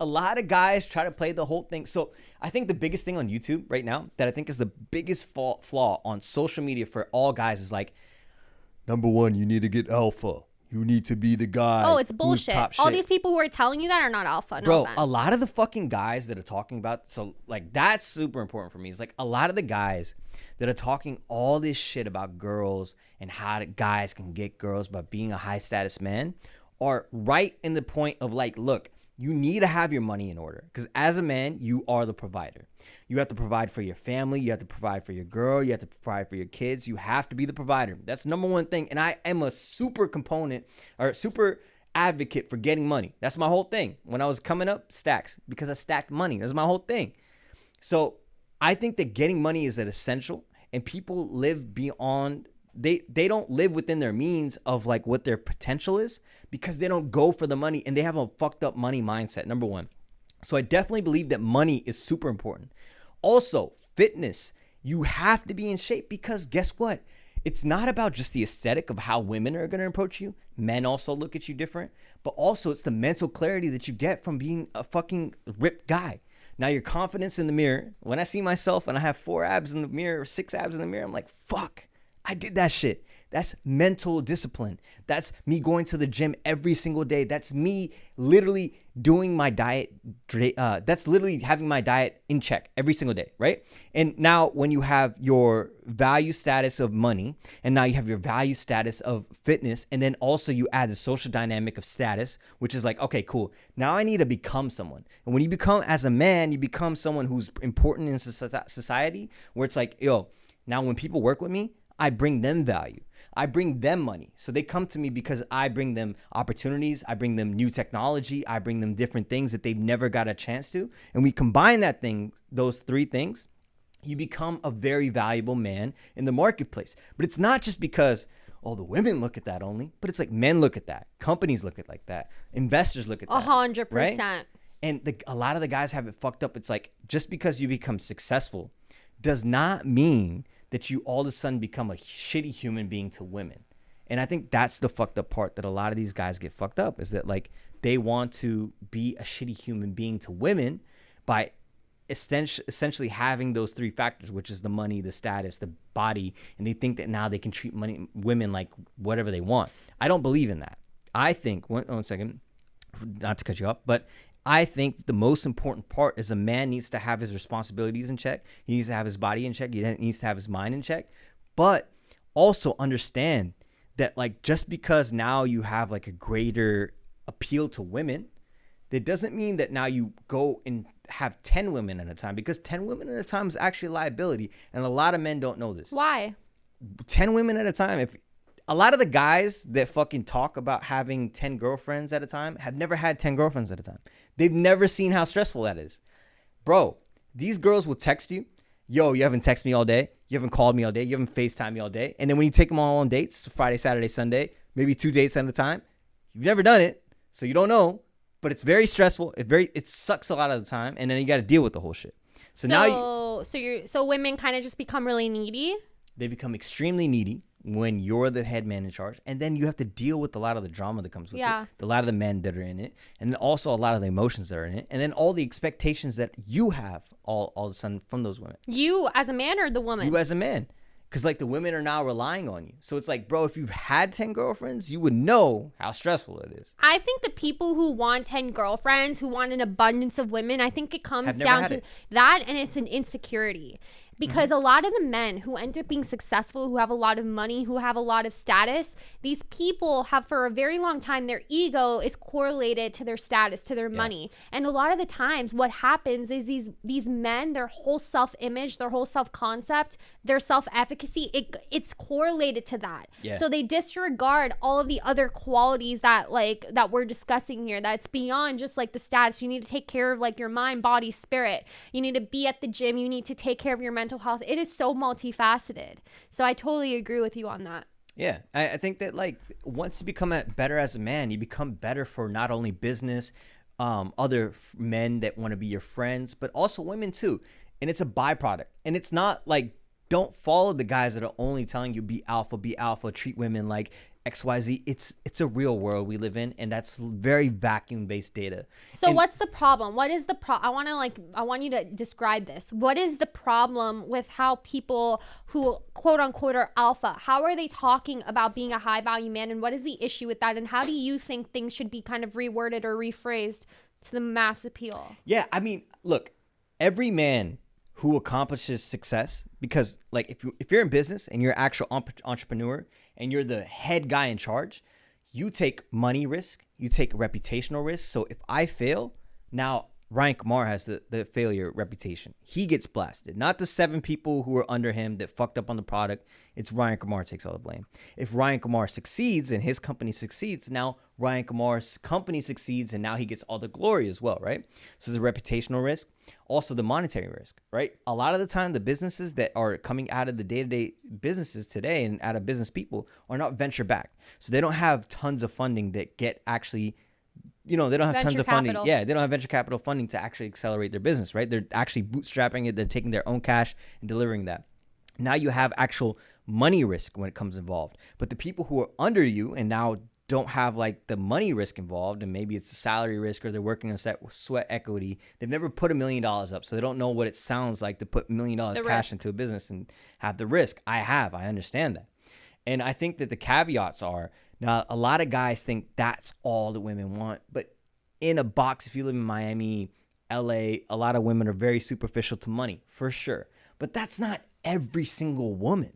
a lot of guys try to play the whole thing. So I think the biggest thing on YouTube right now that I think is the biggest flaw on social media for all guys is like, number one, you need to get alpha. You need to be the guy. Oh, it's bullshit. Top All shit. these people who are telling you that are not alpha. No Bro, offense. a lot of the fucking guys that are talking about, so like that's super important for me. It's like a lot of the guys that are talking all this shit about girls and how guys can get girls by being a high status man are right in the point of like, look, you need to have your money in order because as a man, you are the provider. You have to provide for your family. You have to provide for your girl. You have to provide for your kids. You have to be the provider. That's number one thing. And I am a super advocate for getting money. That's my whole thing. When I was coming up, stacks, because I stacked money. That's my whole thing. So I think that getting money is an essential, and people live beyond. They don't live within their means of like what their potential is because they don't go for the money and they have a fucked up money mindset, number one. So I definitely believe that money is super important. Also, fitness. You have to be in shape because guess what? It's not about just the aesthetic of how women are going to approach you. Men also look at you different, but also it's the mental clarity that you get from being a fucking ripped guy. Now your confidence in the mirror, when I see myself and I have 4 abs in the mirror or 6 abs in the mirror, I'm like, fuck. I did that shit. That's mental discipline. That's me going to the gym every single day. That's me literally doing my diet. That's literally having my diet in check every single day, right? And now when you have your value status of money, and now you have your value status of fitness, and then also you add the social dynamic of status, which is like, okay, cool. Now I need to become someone. And when you become, as a man, you become someone who's important in society, where it's like, yo, now when people work with me, I bring them value. I bring them money. So they come to me because I bring them opportunities. I bring them new technology. I bring them different things that they've never got a chance to. And we combine those 3 things, you become a very valuable man in the marketplace. But it's not just because, oh, the women look at that only, but it's like men look at that. Companies look at like that. Investors look at that. 100%. Right? And a lot of the guys have it fucked up. It's like, just because you become successful does not mean that you all of a sudden become a shitty human being to women. And I think that's the fucked up part that a lot of these guys get fucked up, is that like they want to be a shitty human being to women by essentially having those 3 factors, which is the money, the status, the body, and they think that now they can treat women like whatever they want. I don't believe in that. I think, one second, not to cut you off, but I think the most important part is a man needs to have his responsibilities in check. He needs to have his body in check. He needs to have his mind in check. But also understand that like just because now you have like a greater appeal to women, that doesn't mean that now you go and have 10 women at a time, because 10 women at a time is actually a liability. And a lot of men don't know this. Why? 10 women at a time. If a lot of the guys that fucking talk about having 10 girlfriends at a time have never had 10 girlfriends at a time. They've never seen how stressful that is. Bro, these girls will text you, yo, you haven't texted me all day. You haven't called me all day. You haven't FaceTimed me all day. And then when you take them all on dates, Friday, Saturday, Sunday, maybe 2 dates at a time, you've never done it, so you don't know. But it's very stressful. It sucks a lot of the time. And then you got to deal with the whole shit. So women kind of just become really needy? They become extremely needy when you're the head man in charge, and then you have to deal with a lot of the drama that comes with it, a lot of the men that are in it, and also a lot of the emotions that are in it, and then all the expectations that you have all of a sudden from those women. You as a man or the woman? You as a man. Because like the women are now relying on you. So it's like, bro, if you've had 10 girlfriends, you would know how stressful it is. I think the people who want 10 girlfriends, who want an abundance of women, I think it comes down to that, and it's an insecurity. Because a lot of the men who end up being successful, who have a lot of money, who have a lot of status, these people have for a very long time, their ego is correlated to their status, to their money. And a lot of the times what happens is these men, their whole self-image, their whole self-concept, their self-efficacy, it's correlated to that. Yeah. So they disregard all of the other qualities that we're discussing here, that's beyond just like the status. You need to take care of like your mind, body, spirit. You need to be at the gym. You need to take care of your mental health. It is so multifaceted. So I totally agree with you on that. Yeah, I think that like once you become better as a man, you become better for not only business, other men that want to be your friends, but also women too. And it's a byproduct. And it's not like, don't follow the guys that are only telling you be alpha, treat women like XYZ. It's a real world we live in, and that's very vacuum based data. So what's the problem? What is the I want you to describe this. What is the problem with how people who quote unquote are alpha, how are they talking about being a high value man, and what is the issue with that, and how do you think things should be kind of reworded or rephrased to the mass appeal? Yeah, I mean, look, every man who accomplishes success, because like if you're in business and you're an actual entrepreneur and you're the head guy in charge, you take money risk, you take reputational risk. So if I fail, now Ryan Kumar has the failure reputation. He gets blasted. Not the 7 people who are under him that fucked up on the product. It's Ryan Kumar takes all the blame. If Ryan Kumar succeeds and his company succeeds, now Ryan Kumar's company succeeds and now he gets all the glory as well, right? So there's a reputational risk. Also the monetary risk, right? A lot of the time, the businesses that are coming out of the day-to-day businesses today and out of business people are not venture backed. So they don't have tons of funding that get actually... they don't have tons of funding. Yeah, they don't have venture capital funding to actually accelerate their business, right? They're actually bootstrapping it. They're taking their own cash and delivering that. Now you have actual money risk when it comes involved. But the people who are under you and now don't have like the money risk involved, and maybe it's the salary risk or they're working on sweat equity. They've never put $1 million up, so they don't know what it sounds like to put $1 million cash into a business and have the risk. I understand that. And I think that the caveats are, now, a lot of guys think that's all the women want. But in a box, if you live in Miami, LA, a lot of women are very superficial to money, for sure. But that's not every single woman.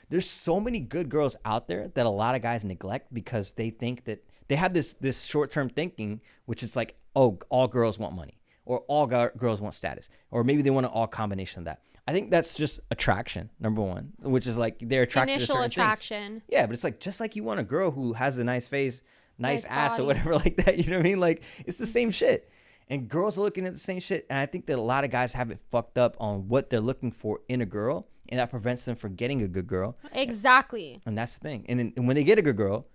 There's so many good girls out there that a lot of guys neglect because they think that they have this short-term thinking, which is like, oh, all girls want money, or all girls want status, or maybe they want an all combination of that. I think that's just attraction, number one, which is like they're attracted to certain attraction. Things. Yeah, but it's like just like you want a girl who has a nice face, nice ass, body, or whatever like that. You know what I mean? Like it's the same shit. And girls are looking at the same shit. And I think that a lot of guys have it fucked up on what they're looking for in a girl, and that prevents them from getting a good girl. Exactly. And that's the thing. And when they get a good girl,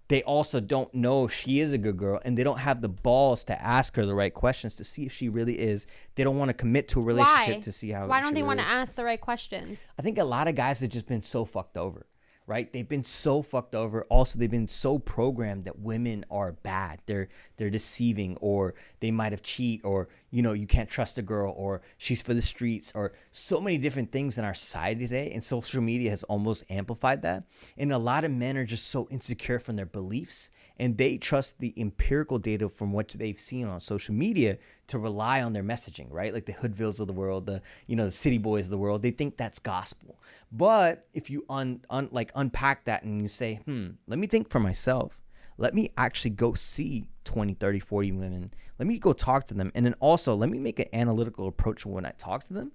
they also don't know she is a good girl, and they don't have the balls to ask her the right questions to see if she really is. They don't want to commit to a relationship to see how. Why don't they want to ask the right questions? I think a lot of guys have just been so fucked over, right? They've been so fucked over. Also, they've been so programmed that women are bad. They're deceiving, or they might have cheated, or you can't trust a girl, or she's for the streets, or so many different things in our society today. And social media has almost amplified that. And a lot of men are just so insecure from their beliefs, and they trust the empirical data from what they've seen on social media to rely on their messaging, right? Like the Hoodvilles of the world, the city boys of the world. They think that's gospel. But if you unpack that and you say, let me think for myself. Let me actually go see 20, 30, 40 women. Let me go talk to them. And then also let me make an analytical approach when I talk to them.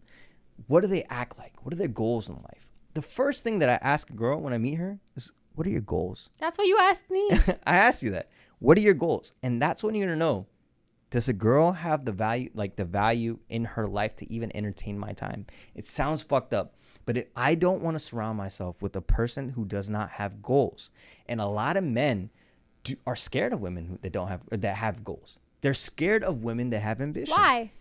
What do they act like? What are their goals in life? The first thing that I ask a girl when I meet her is, what are your goals? That's what you asked me. I asked you that. What are your goals? And that's when you're going to know, does a girl have the value in her life to even entertain my time? It sounds fucked up, but I don't want to surround myself with a person who does not have goals. And a lot of men are scared of women that have goals. They're scared of women that have ambition. Why?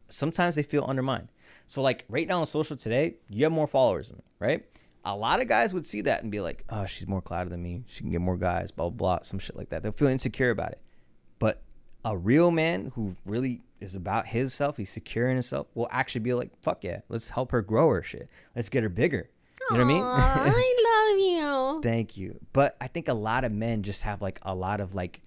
Sometimes they feel undermined. So like right now on social today, you have more followers than me, right? A lot of guys would see that and be like, oh, she's more clouded than me. She can get more guys, blah, blah, blah, some shit like that. They'll feel insecure about it. But a real man who really is about himself, he's secure in himself, will actually be like, fuck yeah, let's help her grow her shit. Let's get her bigger. You know what I mean? I love you. Thank you. But I think a lot of men just have like a lot of like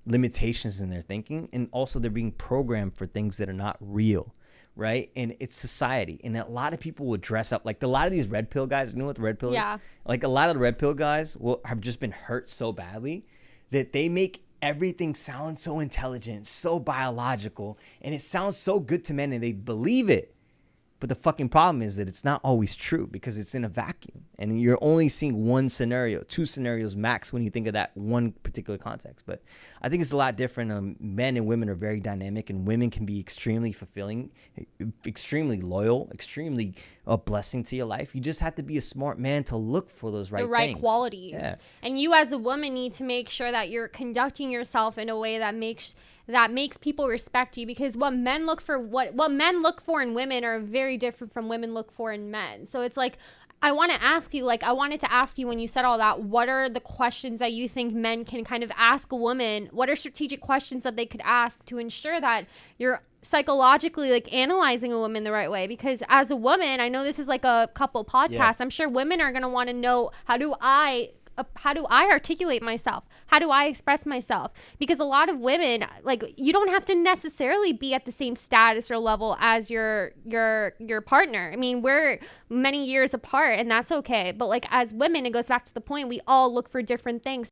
limitations in their thinking, and also they're being programmed for things that are not real, right? And it's society, and a lot of people will dress up like a lot of these red pill guys. You know what the red pill is? Like a lot of the red pill guys have just been hurt so badly that they make everything sound so intelligent, so biological, and it sounds so good to men, and they believe it. But the fucking problem is that it's not always true because it's in a vacuum, and you're only seeing one scenario, 2 scenarios max when you think of that one particular context. But I think it's a lot different. Men and women are very dynamic, and women can be extremely fulfilling, extremely loyal, extremely a blessing to your life. You just have to be a smart man to look for those right things. Qualities. Yeah. And you as a woman need to make sure that you're conducting yourself in a way that makes people respect you, because what men look for in women are very different from women look for in men. So it's like, I want to ask you, like, I wanted to ask you when you said all that, what are the questions that you think men can kind of ask a woman? What are strategic questions that they could ask to ensure that you're psychologically like analyzing a woman the right way? Because as a woman, I know this is like a couple podcast. Yeah. I'm sure women are going to want to know, how do I articulate myself? How do I express myself? Because a lot of women, like, you don't have to necessarily be at the same status or level as your partner. I mean, we're many years apart and that's okay. But like as women, it goes back to the point, we all look for different things.